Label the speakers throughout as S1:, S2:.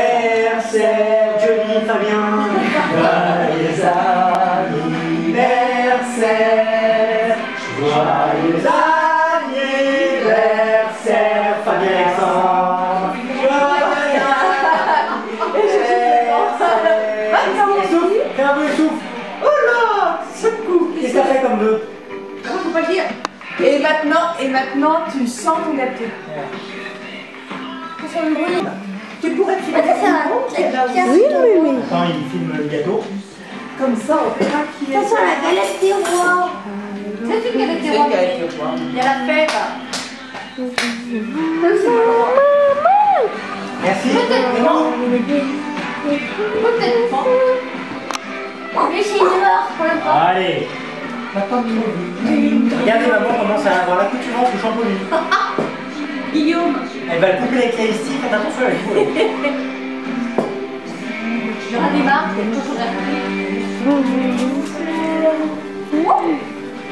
S1: Anniversaire, Johnny Fabien. Joyeux anniversaire. Joyeux anniversaire, Fabien Alexandre. Joyeux anniversaire. Fais un peu souffle. Oh là, secoue. Qu'est-ce que ça fait comme vœu?
S2: Faut pas le dire. Et maintenant, tu sens ton gâteau.
S3: Ça me brûle.
S2: Tu pourrais filmer.
S3: Oui.
S1: Attends, il filme le gâteau.
S2: Comme ça, on verra qui est.
S3: Ça sent la galette des rois. C'est une galette des rois.
S2: Il y a la fève.
S1: Merci.
S3: Peut-être pas. Mais c'est une heure pour le pas.
S1: Allez. Regardez maman comment ça avoir l'accoutumance au shampoing.
S2: Guillaume.
S1: Elle va le couper avec les sticks, faites attention à la coupe.
S3: J'en ai marre, c'est toujours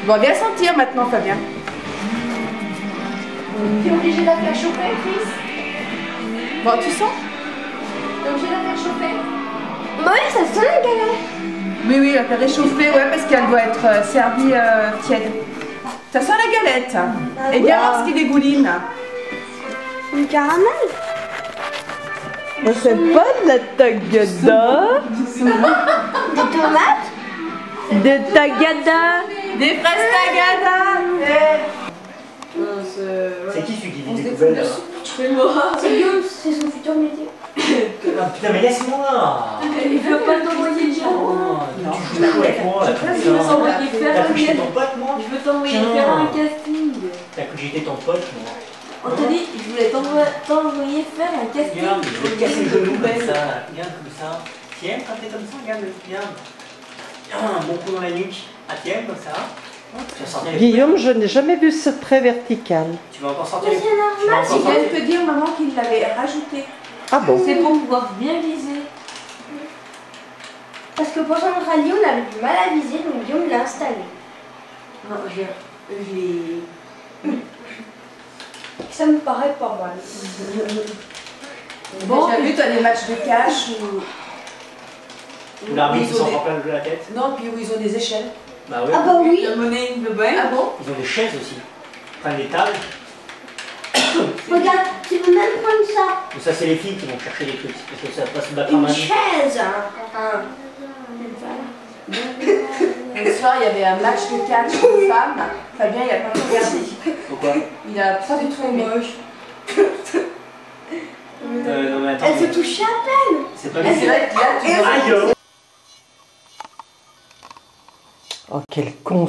S2: Bon, viens sentir maintenant, Fabien.
S3: T'es obligé de la faire chauffer, Chris?
S2: Bon, tu sens?
S3: T'es obligé de la faire chauffer? Oui, ça sent la galette.
S2: Oui, la faire réchauffer, ouais, parce qu'elle doit être servie tiède. Ça sent la galette. Et bien voir ce qui dégouline.
S3: Une caramel.
S4: C'est pas de la tagada.
S3: Des tomates.
S4: De tagada.
S2: Des fraises tagada.
S1: C'est qui celui qui vit des poubelles là?
S3: C'est Guillaume, c'est son futur métier.
S1: Ah, putain, mais laisse-moi!
S3: Il veut pas t'envoyer le
S1: Oh, tu joues avec moi là, comme ça.
S3: t'envoyer faire
S1: T'as
S3: un
S1: cru que j'étais ton pote, moi?
S3: Je veux t'envoyer
S1: Tiens.
S3: faire un casting.
S1: T'as cru que j'étais ton pote, moi?
S3: Anthony, je voulais t'envoyer faire un casting.
S1: Regarde, je vais te casser le genou comme ça, là. Regarde comme ça. Tiens, quand t'es comme ça, regarde, regarde. Un bon coup dans la nuque. Ah, tiens, comme ça. Tu vas sortir les
S4: Guillaume, je n'ai jamais vu ce trait vertical.
S1: Tu vas encore sortir
S3: Mais
S1: les
S3: c'est normal,
S1: tu vas
S2: Je
S1: encore
S2: viens
S1: sortir-
S2: de te dire, maman, qu'il l'avait rajouté.
S4: Ah bon?
S3: c'est pour pouvoir bien viser. Parce que pour son rallye, on avait du mal à viser, donc Guillaume l'a installé.
S2: Non, je l'ai...
S3: Ça me paraît pas mal.
S2: Bon, déjà vu, t'as des matchs de cash où...
S1: Ou l'arbitre
S2: ils
S1: qui
S2: ont
S1: s'en
S2: des-
S1: prend plein de la tête.
S2: Non, puis où ils ont des échelles.
S1: Bah ouais.
S3: Ah bah oui.
S2: La monnaie, le bain. Ah bon?
S1: Ils ont des chaises aussi. Ils prennent des tables.
S3: Regarde, tu peux même prendre ça.
S1: Ou ça, c'est les filles qui vont chercher les trucs. Parce que ça va pas se battre en
S3: Une
S1: main.
S3: chaise.
S2: Le soir, il y avait un match de catch de femmes. Fabien, il a pas regardé.
S1: Pourquoi?
S2: Il a pas du tout aimé.
S1: Non mais attends.
S3: Elle se touchait à peine.
S1: C'est pas
S2: Et c'est vrai que là, tu vois...
S1: Aïe!
S4: Oh, quel con.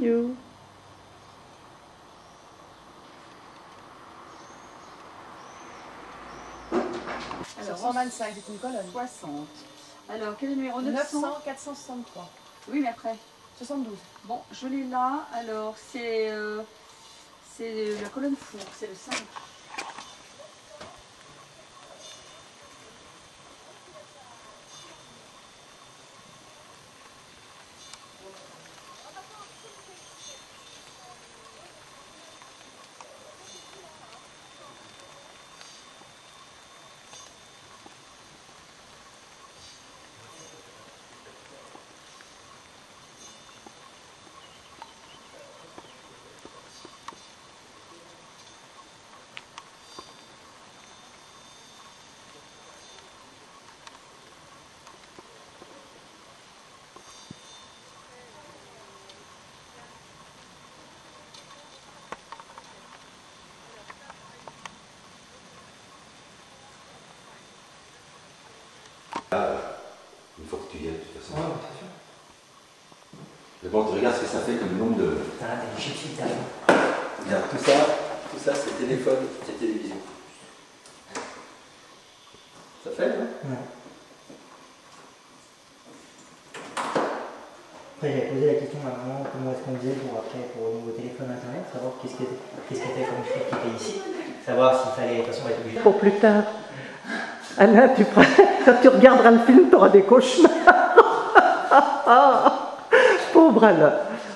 S4: You.
S2: Alors, 125, c'est une colonne.
S5: 60. Alors, quel est le numéro 900
S2: 463.
S5: Oui, mais après.
S2: 72.
S5: Bon, je l'ai là. Alors, c'est la colonne four, c'est le 5.
S6: Il faut que tu y ailles de toute façon. Ouais, bien sûr. Mais bon, tu regardes ce que ça fait comme nombre de.
S1: T'as des chips derrière.
S6: Regarde, tout ça c'est téléphone, c'est télévision. Ça fait, hein?
S1: Ouais. Après, j'avais posé la question à maman comment est-ce qu'on faisait pour au niveau téléphone internet, savoir qu'est-ce qu'il y avait comme truc qui était ici, savoir s'il fallait, de toute façon, être obligé.
S4: Pour plus tard. Alain, quand tu regarderas le film, tu auras des cauchemars. Pauvre Alain,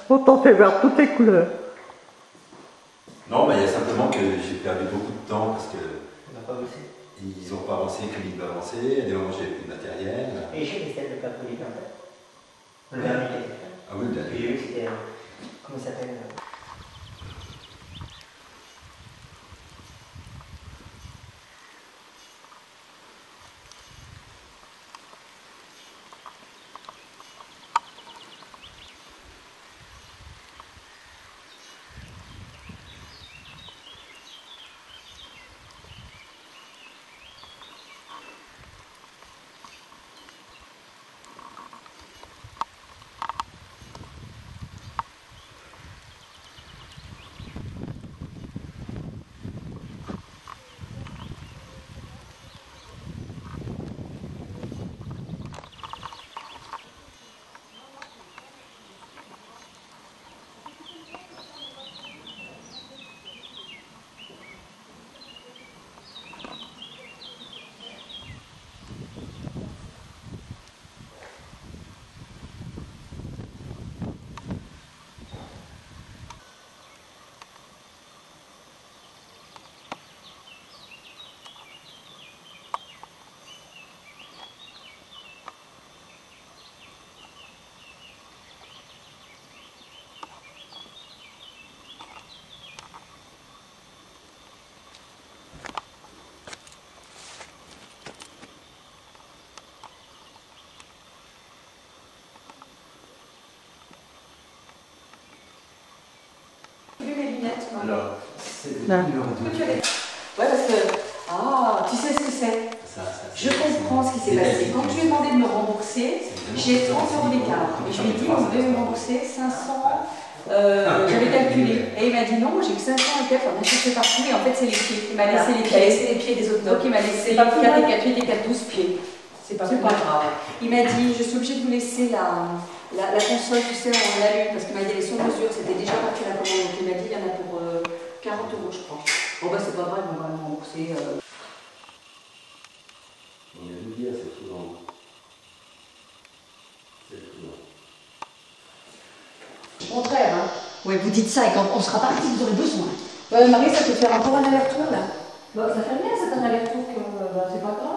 S4: on t'en fait voir toutes les couleurs.
S6: Non, mais il y a simplement que j'ai perdu beaucoup de temps parce que
S1: On n'a pas bossé.
S6: ils n'ont pas avancé comme ils devaient avancer. À des moments, j'avais plus de matériel.
S1: Et chez Christelle, le calcul en fait. Le dernier.
S6: Ah oui, le dernier.
S1: J'ai vu que c'était. Comment ça s'appelle
S6: Alors, c'est
S4: Non.
S2: Ouais, parce que. Ah, tu sais ce que c'est? Je comprends ce qui s'est passé. Quand je lui ai demandé de me rembourser, j'ai 30 € d'écart. Et je lui ai dit, vous devez me rembourser 500. J'avais calculé. Et il m'a dit non, j'ai que 500 et quelques, on a cherché partout. Et en fait, c'est les pieds. Il m'a laissé les pieds. Il a laissé les pieds des autres. Donc il m'a laissé 4 et 4, 8 et 4, 12 pieds. C'est pas grave. Il m'a dit, je suis obligée de vous laisser la console, tu sais, en alu, parce qu'il m'a dit, elle est sur mesure. C'était déjà parti la commande. Donc il m'a dit, il y en a pour 40 €, je crois. Bon, bah, c'est pas grave, ils vont quand même rembourser.
S6: On vient de le dire, c'est souvent. C'est souvent.
S2: Contraire, hein. Oui, vous dites ça et quand on sera parti, vous aurez besoin. Marie, ça peut faire encore un aller-retour là. Bah, ça fait bien, c'est un aller-retour que c'est pas grave.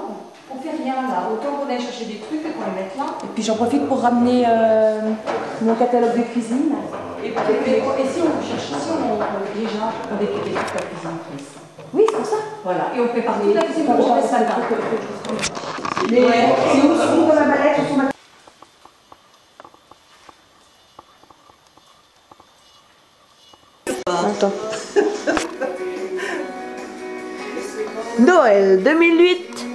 S2: On fait rien là. Autant qu'on aille chercher des trucs et qu'on les mette là. Et puis j'en profite pour ramener mon catalogue de cuisine. Et si on cherche ici, déjà, on décrit des trucs à cuisine. Oui, c'est pour ça. Voilà. Et on prépare toute la cuisine pour le ça là. Mais si on se trouve dans la mallette, on s'en
S4: Attends. Noël 2008.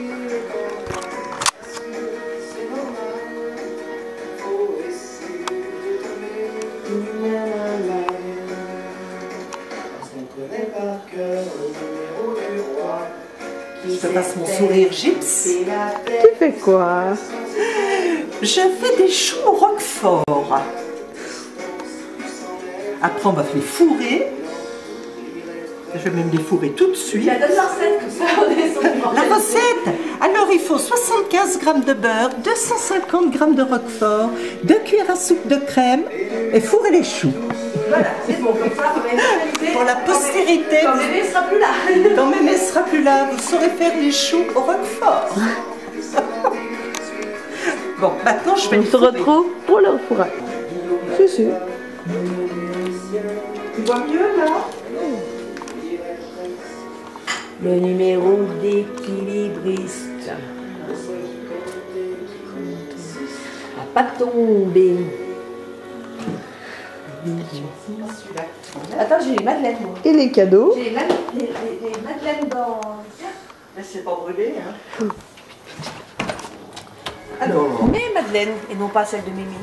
S7: Je passe mon sourire gypse.
S4: Tu fais quoi?
S7: Je fais des choux au roquefort. Après, on va les fourrer. Je vais même les fourrer tout de suite.
S2: donne la recette, comme ça on descend.
S7: La recette, alors il faut 75 g de beurre, 250 g de roquefort, 2 cuillères à soupe de crème et fourrer les choux.
S2: Voilà, c'est bon, comme ça, on va réaliser.
S7: Pour la postérité,
S2: Quand bébé sera plus là.
S7: quand mémé sera plus là, vous saurez faire des choux au roquefort. Bon, maintenant je vais
S4: On
S7: les
S4: se
S7: fourrer.
S4: retrouve pour le fourrage. Si, si.
S7: Tu vois mieux là?
S8: Le numéro d'équilibriste n'a pas tombé.
S2: Attends, j'ai les madeleines, moi.
S4: Et les cadeaux?
S2: J'ai les madeleines dans.
S7: Laissez pas brûler. Hein. Alors,
S2: Mes madeleines, et non pas celles de Mimi.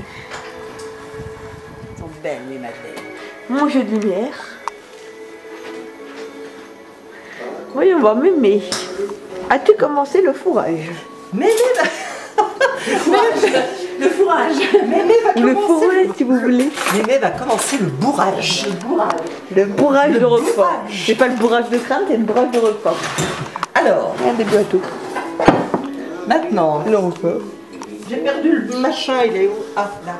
S2: Elles sont belles, mes madeleines.
S4: Mon jeu de lumière. Voyons voir, Mémé. As-tu commencé le fourrage?
S7: mémé va...
S2: Le fourrage.
S7: mémé va
S4: Ou le
S7: commencer
S4: fourrage, si vous voulez.
S7: Mémé va commencer le bourrage.
S4: Le bourrage
S7: Le
S4: de Roquefort.
S7: bourrage.
S4: C'est pas le bourrage de crème, c'est le bourrage de Roquefort.
S7: Alors,
S4: Regardez bien tout.
S7: maintenant,
S4: Le Roquefort.
S7: j'ai perdu le machin, il est où? Ah, là.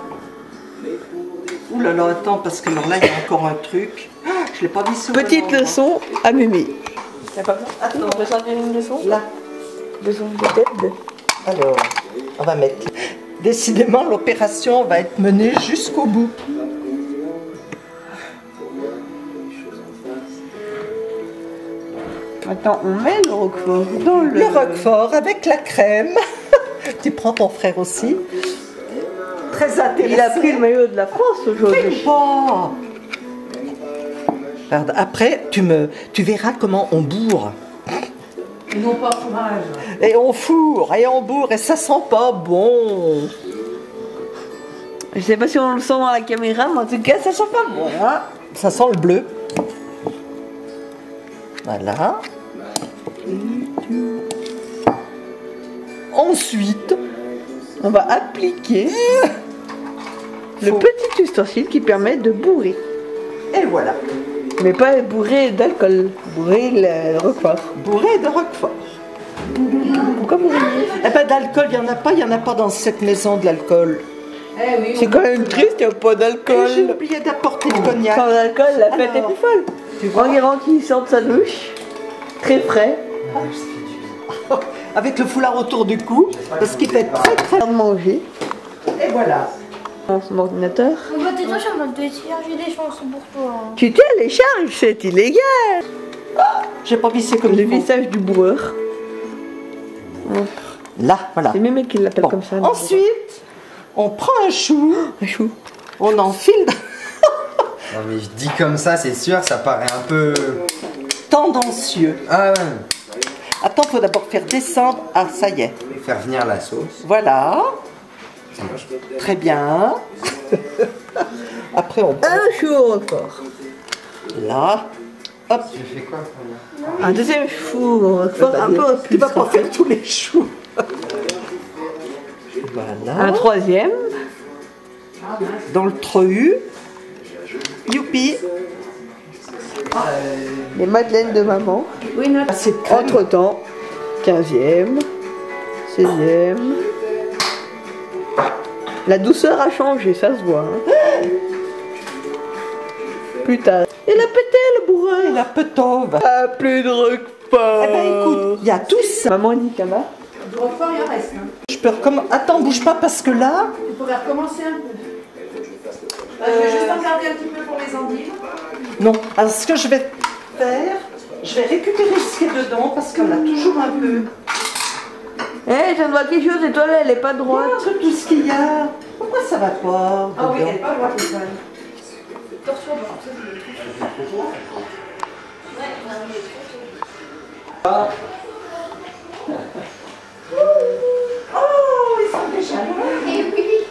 S7: Ouh là là, attends, parce que alors là, il y a encore un truc. Ah, je l'ai pas mis sur
S8: Petite
S7: le
S8: leçon à Mimi. T'as pas besoin?
S7: Attends.
S8: On peut sortir une leçon?
S7: Là.
S8: Besoin de tête.
S7: Alors, on va mettre. Décidément, l'opération va être menée jusqu'au bout.
S8: Attends, on met le roquefort dans
S7: Le roquefort avec la crème. Tu prends ton frère aussi. Très intéressant.
S8: Il a pris le maillot de la France aujourd'hui.
S7: Pas. Regarde, après, tu verras comment on bourre.
S2: Ils n'ont pas fromage.
S7: Et on fourre, et on bourre, et ça sent pas bon.
S8: Je sais pas si on le sent dans la caméra, mais en tout cas, ça sent pas bon. Hein.
S7: Ça sent le bleu. Voilà. Ensuite,
S8: On va appliquer le petit ustensile qui permet de bourrer.
S7: et voilà.
S8: Mais pas bourrer d'alcool, bourrer le roquefort.
S7: Bourré de roquefort.
S8: Pourquoi bourrer?
S7: Eh ben d'alcool, il n'y en a pas dans cette maison de l'alcool.
S2: Eh oui,
S8: C'est quand même triste, il n'y a pas
S7: Et j'ai
S8: d'alcool.
S7: oublié d'apporter le cognac.
S8: Sans l'alcool, la fête est
S7: Alors,
S8: plus folle. Tu vois Enguerrand qui sort de sa douche, très frais,
S7: Avec le foulard autour du cou, parce qu'il fait très très...
S8: de manger,
S7: Et voilà.
S8: dans son ordinateur.
S3: On va tais-toi, je suis en train de te dire, j'ai des chansons pour toi.
S8: Tu télécharges, c'est illégal.
S7: J'ai pas vissé comme
S8: Le
S7: il faut.
S8: visage du bourreur.
S7: Là, voilà.
S8: C'est Mémé qui l'appelle
S7: Bon.
S8: comme ça.
S7: Ensuite, on prend un chou,
S8: Un chou.
S7: on enfile
S9: Non mais je dis comme ça, c'est sûr, ça paraît un peu...
S7: tendancieux.
S9: Ah ouais,
S7: Attends, faut d'abord faire descendre. Ah, ça y est.
S9: faire venir la sauce.
S7: Voilà. Très bien. Après, on prend
S8: Un chou au roquefort.
S7: là. Hop.
S9: Tu fais quoi
S8: Un deuxième chou au roquefort, un peu
S7: Tu
S8: plus
S7: vas pas
S8: raffiné.
S7: faire tous les choux. Voilà.
S8: Un troisième.
S7: Dans le trou. Youpi.
S8: Les madeleines de maman.
S7: Ah, c'est crème.
S8: Entre temps, 15e, 16e. La douceur a changé, ça se voit. Hein. Plus tard. Il a pété le bourreur.
S7: Et la petove.
S8: Ah, plus de roquefort.
S7: Eh ben écoute, il y a tout ça.
S8: Maman dit qu'il y en a.
S2: Du roquefort, il en reste. Hein.
S7: Je peux recommencer. Attends, bouge pas parce que là.
S2: Tu pourrais recommencer un peu. Je vais juste en garder un petit peu pour les endives.
S7: Non. Alors ce que je vais faire, je vais récupérer ce qui est dedans parce qu'on a toujours un peu.
S8: Eh, je vois quelque chose et toi là, elle est pas droite.
S7: Montre tout ce qu'il y a. Pourquoi ça va pas
S2: Ah oui, elle
S7: dedans
S2: n'est pas droite, l'étoile. Torsion droite, ça
S7: Oh, ils sont déjà là.
S3: Et oui.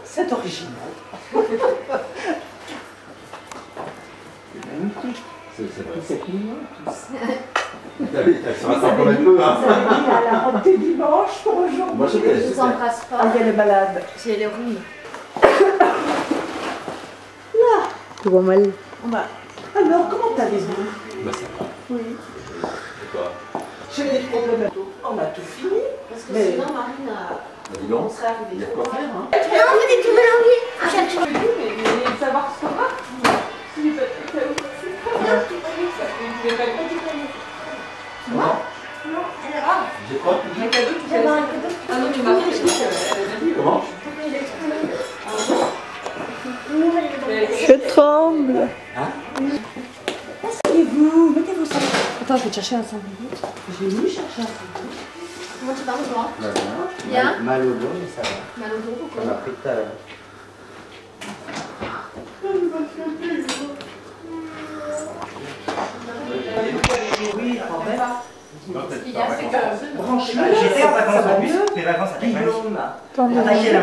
S7: C'est original.
S6: C'est mignon. Ça ressemble comme un peu, hein.
S7: Vous avez mis à la robe des dimanches pour aujourd'hui.
S6: Moi, je
S3: Je vous embrasse
S7: Ah,
S3: pas.
S7: il y a les balades.
S3: C'est les rondes.
S8: Tu vois mal.
S7: Alors, comment allez-vous?
S6: Bah, ça va.
S7: Oui.
S6: Quoi?
S7: J'ai des problèmes. On a tout fini.
S3: Parce que
S7: Mais-
S3: sinon, Marine a...
S6: Bah, dis donc.
S7: On serait
S6: Il y
S7: arrivé
S6: a quoi
S7: trop faire. Hein.
S3: Non, vous êtes tout mélangé. Cherche.
S2: savoir ce qu'on va.
S6: J'ai quoi?
S2: Ah non, mais Marine,
S6: Comment?
S8: Je tremble.
S7: Mettez-vous, mettez-vous ça.
S2: Attends, je vais te chercher un sandwich.
S7: J'ai mis chercher un peu.
S3: Comment tu parles, toi?
S9: Bah,
S3: Bien.
S9: mal au dos, mais ça va.
S3: Mal au dos,
S9: On
S3: pourquoi?
S9: m'a pris tout à l'heure.
S7: Oui, quand même.
S3: Ce qu'il y a, c'est que...
S7: Branche-le.
S1: J'étais en vacances en bus, mes vacances à Guillaume.
S7: Guillaume.
S1: À quelle heure?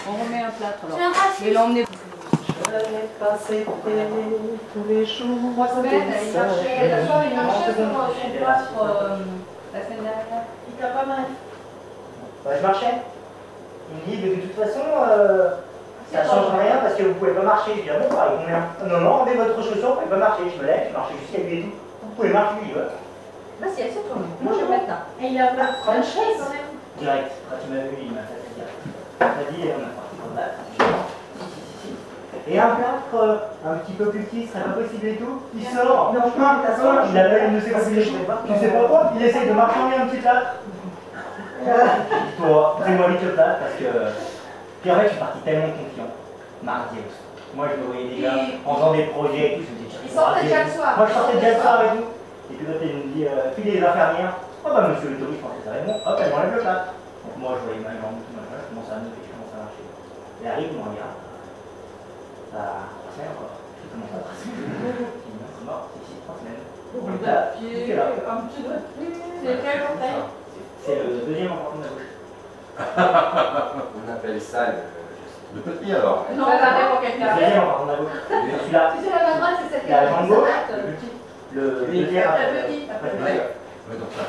S2: On remet un plâtre
S3: Tu
S2: alors.
S3: viendras
S2: Je vais l'emmener.
S7: Je l'ai passé tous les jours.
S2: Elle cherchait la soirée, il a un chef pour son plâtre la semaine dernière.
S1: Il t'a pas mal. Je marchais. Il me dit, mais de toute façon, ça change rien parce que vous pouvez pas marcher. Je dis, ah bon, pareil, combien? Non, non, enlevez votre chaussure, vous pouvez pas marcher. Je me lève, je marche jusqu'à lui et tout. Vous pouvez marcher, lui, ouais.
S2: Vas-y, assieds-toi. Moi, je vais mettre là.
S3: Et il a une chaise.
S1: Direct, quand il m'a vu, il m'a fait dire. Il m'a dit, on a parti pour battre. Et un plâtre un petit peu plus petit, ce serait pas possible et tout. Il sort, il appelle une de ses copines, tu sais pas quoi, il essaye de marchander un petit plâtre. Toi, fais-moi vite le plâtre parce que. Puis en fait, je suis parti tellement confiant. Mardi aussi. Moi, je me voyais déjà en faisant des projets et tout. Je me disais,
S3: Il sortait déjà le soir.
S1: Moi, je sortais déjà le soir et tout. Et puis l'autre, il me dit, puis les infirmières. Oh bah, monsieur le touriste, je pense que ça va bon. Hop, elle m'enlève le plâtre. Donc moi, je voyais ma jambe, tout machin, je commence à noter, je commence à marcher. Elle arrive, il me regarde. Ça, 3 semaines encore. Je commence à passer. C'est mort, c'est ici, 3 semaines. Donc là, c'est là.
S3: Un petit doigt de pied. C'est quel orteil?
S1: C'est le deuxième embryon de la bouche.
S6: On appelle ça le petit alors.
S3: Non, ça dépend quelqu'un.
S1: Le deuxième embryon de la bouche. Celui-là.
S3: Si c'est la main droite, c'est celle qui
S1: La
S3: a
S1: jambe gauche, le petit. Le deuxième.
S3: La petite.
S6: Ouais, donc ça.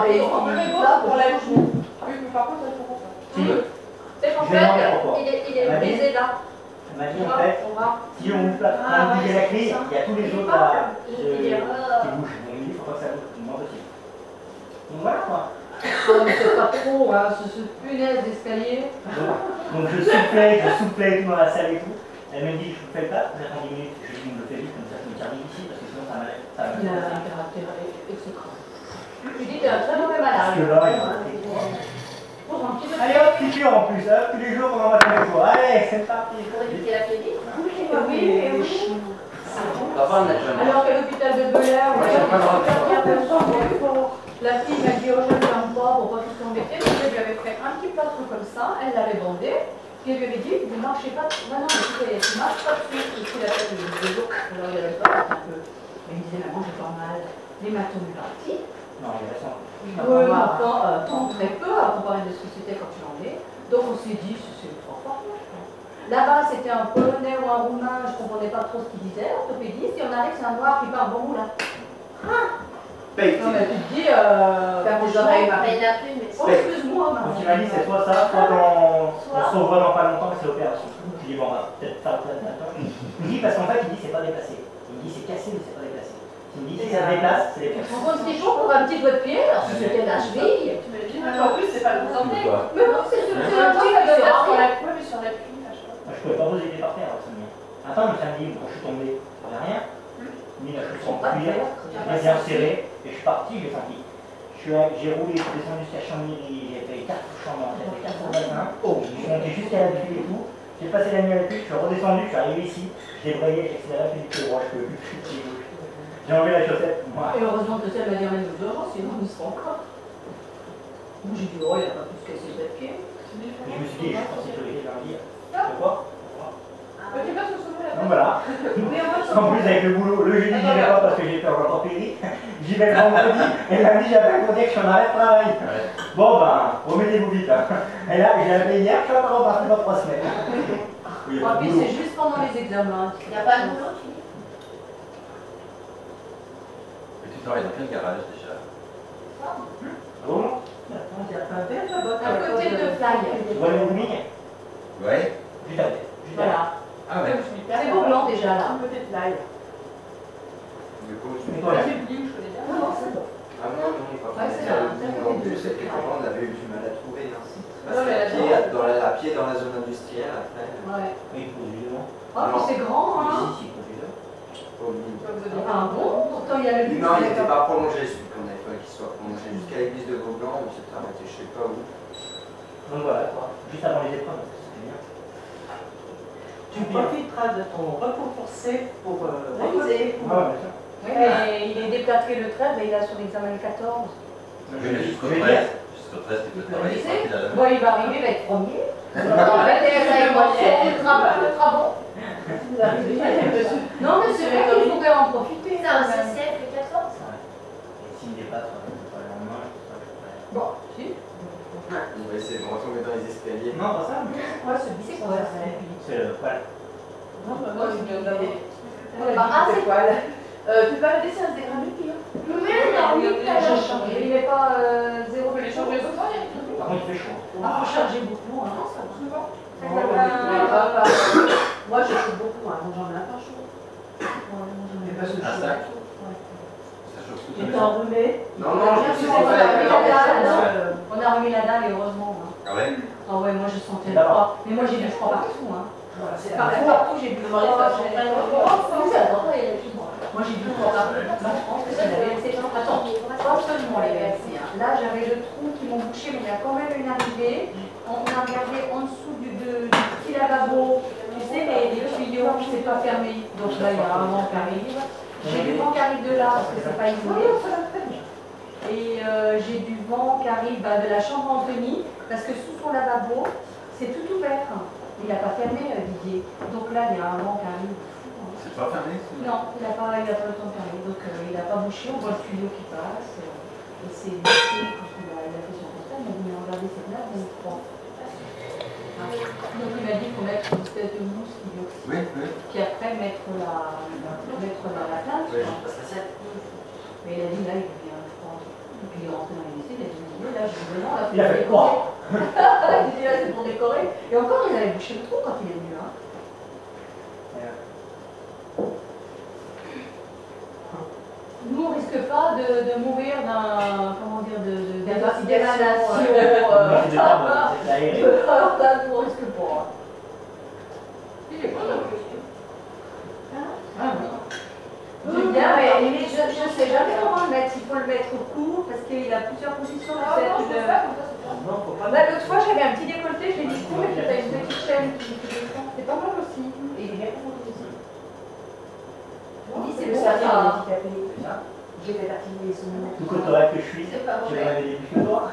S3: Et on peut les voir pour la joue. Oui, mais par contre, ça se comprend pas.
S1: Si.
S3: C'est qu'en
S1: Je vais demander
S3: fait,
S1: pourquoi.
S3: il est baisé là.
S1: Elle m'a dit en fait, si on ouvre la bouger la clé, il y a tous les autres là qui bougent. Donc il dit, il faut pas que ça bouge, c'est moins possible. Donc voilà quoi.
S2: Oh, mais c'est pas trop, hein, ce punaise d'escalier.
S1: Donc je soufflais et tout dans la salle et tout. Elle me dit, je vous fais le pas, j'attends 10 minutes. Je lui dis, on me le fait vite, comme ça je me termine ici, parce que sinon ça m'allait.
S2: Il a un caractère exécrable. Tu dis, t'es un très mauvais
S1: Parce
S2: malade.
S1: que là, il m'a fait quoi. Allez hop, piqûre en plus, hein, tous les jours pendant ma tous les jours. Allez, c'est parti.
S3: Pour éviter la pédie.
S2: Oui.
S6: Papa, on a jamais.
S2: Alors qu'à l'hôpital de Belair,
S6: Moi, j'ai pas le droit de
S2: la fille m'a dit, oh, je ne ferme pas pour pas tout s'embêter. Donc, je lui avais fait un petit plâtre comme ça, elle l'avait bandé. Et elle lui avait dit, vous ne marchez pas. Non, écoutez, tu ne marches pas dessus. C'est ce qu'il appelle le vélo. Alors, il avait pas un peu. Il me disait, maman, j'ai pas mal. L'hématomographie.
S1: Non, il reste un.
S2: Oui, tant très peu à comparer de ce que c'était quand tu en es. Donc on s'est dit, c'est trop fort. Là-bas, c'était un Polonais ou un Roumain, je ne comprenais pas trop ce qu'il disait, orthopédiste, et on arrive, c'est un Noir qui parle bon là. Non, mais tu te dis, faire des oreilles,
S3: Mais il n'a plus, mais
S2: oh, excuse-moi,
S1: Donc il m'a dit, c'est soit ça, soit on se revoit dans pas longtemps, mais c'est l'opération. Je lui dis, bon, on va peut-être faire l'opération maintenant. Il me dit, parce qu'en fait, il dit, c'est pas déplacé. Il me dit, c'est cassé, mais c'est pas déplacé. Il me dit, si ça se déplace, c'est déplacé.
S2: On compte 6 jours pour un petit doigt de pied, alors si c'était la cheville.
S3: en plus, c'est pas le santé.
S2: Mais non, c'est sur
S3: C'est
S2: un
S3: un
S2: truc
S3: truc
S2: de
S3: sur
S2: faire.
S3: la couille, sur la pluie, machin.
S1: Moi, je pouvais pas poser les pieds par terre, ça me dit. Attends, mais samedi, quand je suis tombé, il n'y avait rien. Ni la chaussure en cuir, j'ai bien serré, et je suis parti, j'ai senti. J'ai roulé, je suis descendu jusqu'à Chambéry, j'ai fait 4 chambres, j'ai fait 4 bassins. Je suis monté jusqu'à la pluie et tout. J'ai passé la nuit à la pluie, je suis redescendu, je suis arrivé ici, j'ai débrayé, j'ai accéléré, j'ai dit que droit, je peux plus, je suis pied gauche. J'ai enlevé la chaussette.
S2: Et heureusement que celle m'a dit rien de dehors, sinon on y sera encore. Moi j'ai dit, oh, il n'a pas plus cassé le pied.
S1: Et je me suis dit, je suis en sécurité, je vais en dire. Tu vois?
S3: Tu vas se soulever
S1: Donc voilà. En plus, avec le boulot, le jeudi, j'y vais pas parce que j'ai peur encore péri. J'y vais le vendredi, et lundi, j'appelle pour dire que je suis en arrêt de travail. Bon, ben, remettez-vous vite. Hein. Et là, j'ai appelé hier, je suis pas reparti dans 3 semaines. Oui, il y a
S2: En
S1: pas de
S2: plus,
S1: boulot.
S2: c'est juste pendant les examens.
S3: Il n'y a pas de boulot, tu dis.
S6: Et tu travailles dans quel garage déjà?
S1: Bon,
S2: À côté de Fly.
S1: tu vois les lignes?
S6: Ouais.
S1: Juste à côté. Juste à
S2: Voilà.
S6: Ah ouais.
S2: C'est beau blanc déjà là.
S3: Peut-être là.
S6: Du coup,
S1: côté. Et toi, là?
S2: Non, non, c'est bon.
S6: Ah non, non, quand
S2: Ouais,
S6: on
S2: c'est
S6: était
S2: là,
S6: à
S2: c'est
S6: Lille,
S2: à
S6: en
S2: côté
S6: plus,
S2: de-
S6: avec les copains, on avait eu du mal à trouver. Hein. Parce
S2: Non, mais
S6: qu'à
S2: là,
S6: pied, à pied dans la zone industrielle, après.
S2: Ouais.
S1: Oui, il faut évidemment.
S2: Oh, puis c'est grand, hein.
S1: Si, il faut évidemment.
S6: Au Lille.
S2: Ah bon? Pourtant, il y a le
S6: Non, il n'était pas prolongé, celui qu'on avait pas qu'il soit prolongé jusqu'à l'église de Vauglan, on s'était arrêté je sais pas où.
S1: Donc voilà, quoi. Juste avant les épreuves, c'était bien.
S4: Tu profiteras de ton repos forcé pour réviser.
S1: Ouais, bien sûr.
S2: Oui, mais il est déplâtré le 13 et il a son examen le 14.
S6: Mais jusqu'au
S1: je vais
S6: 13,
S1: dire.
S6: jusqu'au 13, tu peux
S2: Vous
S6: travailler
S2: lisez
S6: tranquille à la main.
S2: Bon, il va arriver, il va être premier. En fait, il va être ultra bon. Non, mais c'est vrai qu'il faudrait en profiter.
S3: C'est un CCF le 14.
S1: Et s'il me dépasse, pas le lendemain, je sais pas.
S2: Bon, si.
S6: On va essayer de retomber dans les escaliers.
S1: Non, pas ça.
S2: Ouais, c'est quoi ça?
S1: C'est le poil.
S3: Tu vas le laisser un dégradé, puis. Mais non,
S2: Il n'est pas 0.
S3: les changer de temps,
S1: Par contre, il fait chaud.
S2: Ah, faut charger beaucoup, hein.
S3: il
S2: Moi, je chauffe beaucoup, hein. J'en ai un pas chaud.
S6: Un sac. Ça
S4: Tu t'es enrhumé?
S9: Non, non, je suis
S2: On a remis la dalle et heureusement. Hein.
S6: Ah ouais?
S2: Ah ouais, moi je sentais le froid. Mais moi j'ai du froid partout. Hein. Partout j'ai du froid. Moi j'ai du froid partout. Attends, pas seulement les WC. Là j'avais le trou qui m'ont bouché, mais il y a quand même une arrivée. On a regardé en dessous du petit lavabo. Tu sais, les tuyaux, c'est pas fermé. Donc là il y a un vent qui arrive. J'ai du vent qui arrive de là parce que c'est pas isolé. Et j'ai du vent qui arrive de la chambre Anthony, parce que sous son lavabo, c'est tout ouvert. Il n'a pas fermé, Didier. Donc là, il y a un vent qui arrive.
S6: C'est pas fermé?
S2: Non, il n'a pas le temps de fermer. Donc il n'a pas bouché, on voit le tuyau qui passe. Et c'est baissé quand il a fait son constat. Il m'a dit, mais regardez, c'est là, on est froid. Donc il m'a dit qu'il faut mettre une espèce de mousse qui oxyde.
S6: Oui, oui.
S2: Puis après mettre la plâtre.
S6: Oui.
S2: Mais il a dit, là, il vient froid. Et puis il est rentré dans les lycées, il a dit, là, je suis vraiment là.
S1: Il a fait quoi?
S2: Il a dit, là, c'est pour décorer. Et encore, il avait bouché le trou quand il est venu. Hein. Nous, on risque pas de mourir d'un, comment dire, d'évaluation. Nous, on risque pas. Il est pas dans le question. Ah oui. J'aime bien, mais je ne sais jamais comment le mettre. Il faut le mettre court parce qu'il a plusieurs positions. L'autre fois, j'avais un petit décolleté, je l'ai dit court, et puis tu as une petite chaîne qui descend. C'est pas mal aussi. Et il est bien pour aussi. Oui, c'est bon, ça. J'ai fait partie des souvenirs.
S1: Tout côté que je suis, j'ai pas des que toi.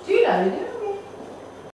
S2: Tu l'as le deux.